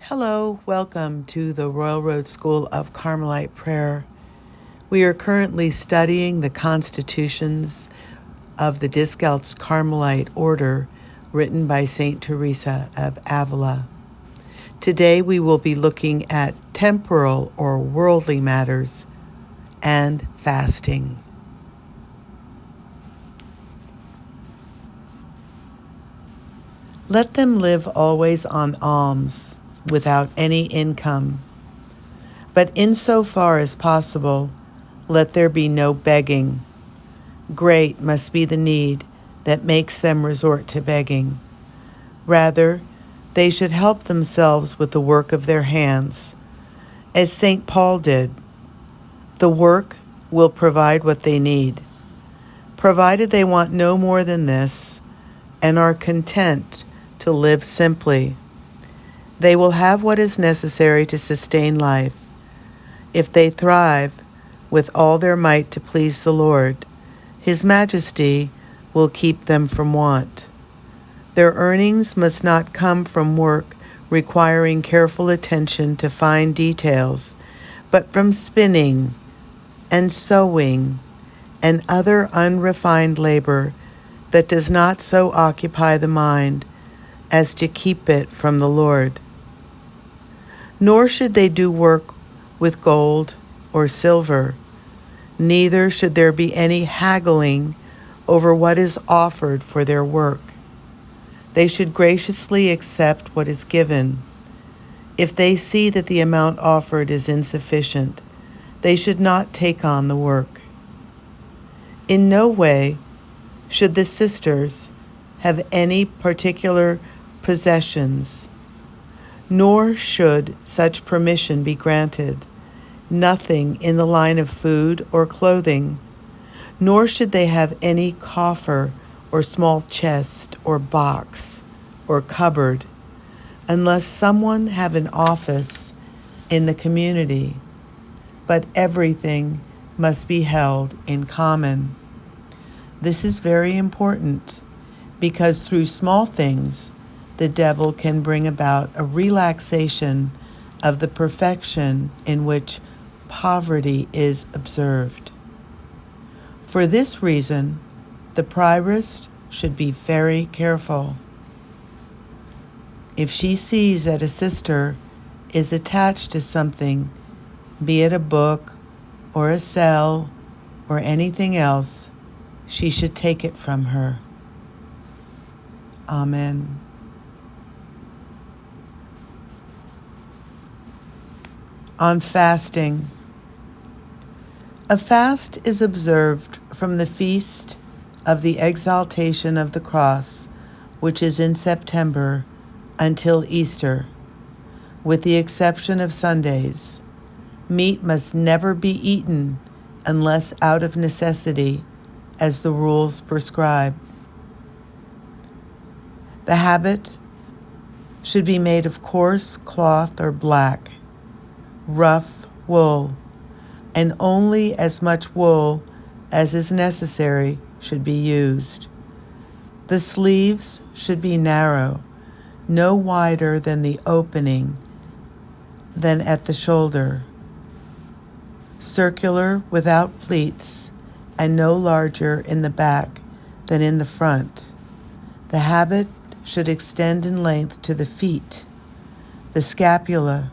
Hello, welcome to the Royal Road School of Carmelite Prayer. We are currently studying the constitutions of the Discalced Carmelite Order written by Saint Teresa of Avila. Today we will be looking at temporal or worldly matters and fasting. Let them live always on alms, without any income. But insofar as possible, let there be no begging. Great must be the need that makes them resort to begging. Rather, they should help themselves with the work of their hands, as St. Paul did. The work will provide what they need, provided they want no more than this and are content to live simply. They will have what is necessary to sustain life. If they thrive with all their might to please the Lord, His Majesty will keep them from want. Their earnings must not come from work requiring careful attention to fine details, but from spinning and sewing and other unrefined labor that does not so occupy the mind as to keep it from the Lord. Nor should they do work with gold or silver. Neither should there be any haggling over what is offered for their work. They should graciously accept what is given. If they see that the amount offered is insufficient, they should not take on the work. In no way should the sisters have any particular possessions, nor should such permission be granted, nothing in the line of food or clothing, nor should they have any coffer or small chest or box or cupboard, unless someone have an office in the community, but everything must be held in common. This is very important, because through small things, the devil can bring about a relaxation of the perfection in which poverty is observed. For this reason, the prioress should be very careful. If she sees that a sister is attached to something, be it a book or a cell or anything else, she should take it from her. Amen. On fasting. A fast is observed from the feast of the exaltation of the cross, which is in September, until Easter, with the exception of Sundays. Meat must never be eaten unless out of necessity, as the rules prescribe. The habit should be made of coarse cloth or black, rough wool, and only as much wool as is necessary should be used. The sleeves should be narrow, no wider than the opening than at the shoulder, circular without pleats, and no larger in the back than in the front. The habit should extend in length to the feet. The scapula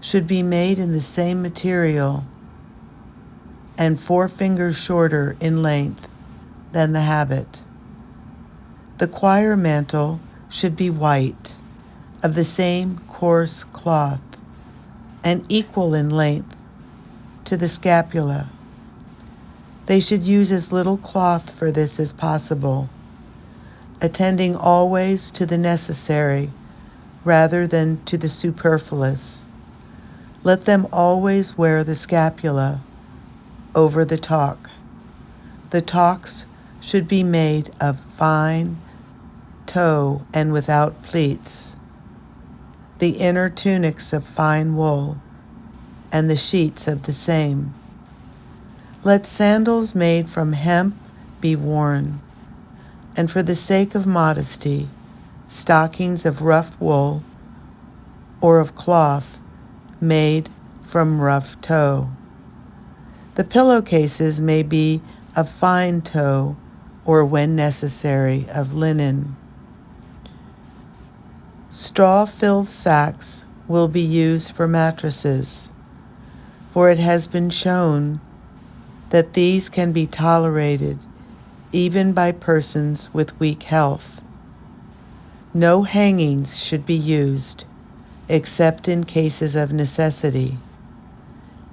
should be made in the same material and 4 fingers shorter in length than the habit. The choir mantle should be white, of the same coarse cloth, and equal in length to the scapula. They should use as little cloth for this as possible, attending always to the necessary rather than to the superfluous. Let them always wear the scapula over the toque. The toques should be made of fine tow and without pleats, the inner tunics of fine wool, and the sheets of the same. Let sandals made from hemp be worn, and for the sake of modesty, stockings of rough wool or of cloth made from rough tow. The pillowcases may be of fine tow or, when necessary, of linen. Straw-filled sacks will be used for mattresses, for it has been shown that these can be tolerated even by persons with weak health. No hangings should be used, except in cases of necessity.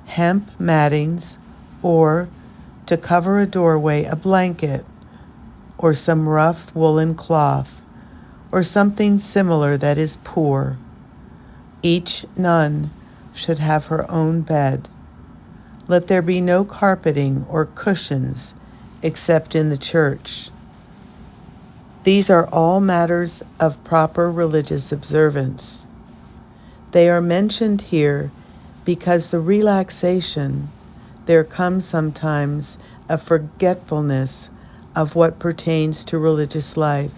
Hemp mattings, or, to cover a doorway, a blanket, or some rough woolen cloth, or something similar that is poor. Each nun should have her own bed. Let there be no carpeting or cushions except in the church. These are all matters of proper religious observance. They are mentioned here because the relaxation, there comes sometimes a forgetfulness of what pertains to religious life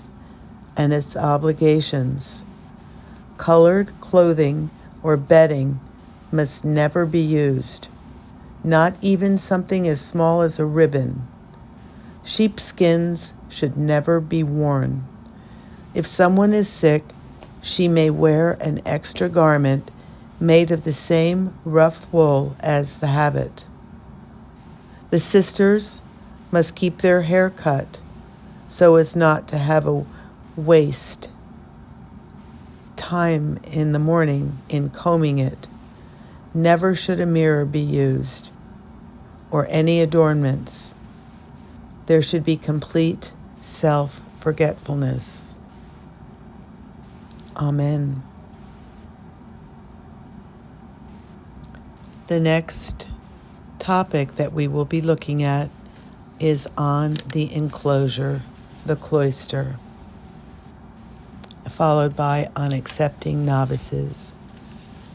and its obligations. Colored clothing or bedding must never be used, not even something as small as a ribbon. Sheepskins should never be worn. If someone is sick, she may wear an extra garment made of the same rough wool as the habit. The sisters must keep their hair cut so as not to have a waste time in the morning in combing it. Never should a mirror be used or any adornments. There should be complete self-forgetfulness. Amen. The next topic that we will be looking at is on the enclosure, the cloister, followed by on accepting novices.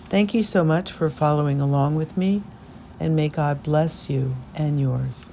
Thank you so much for following along with me, and may God bless you and yours.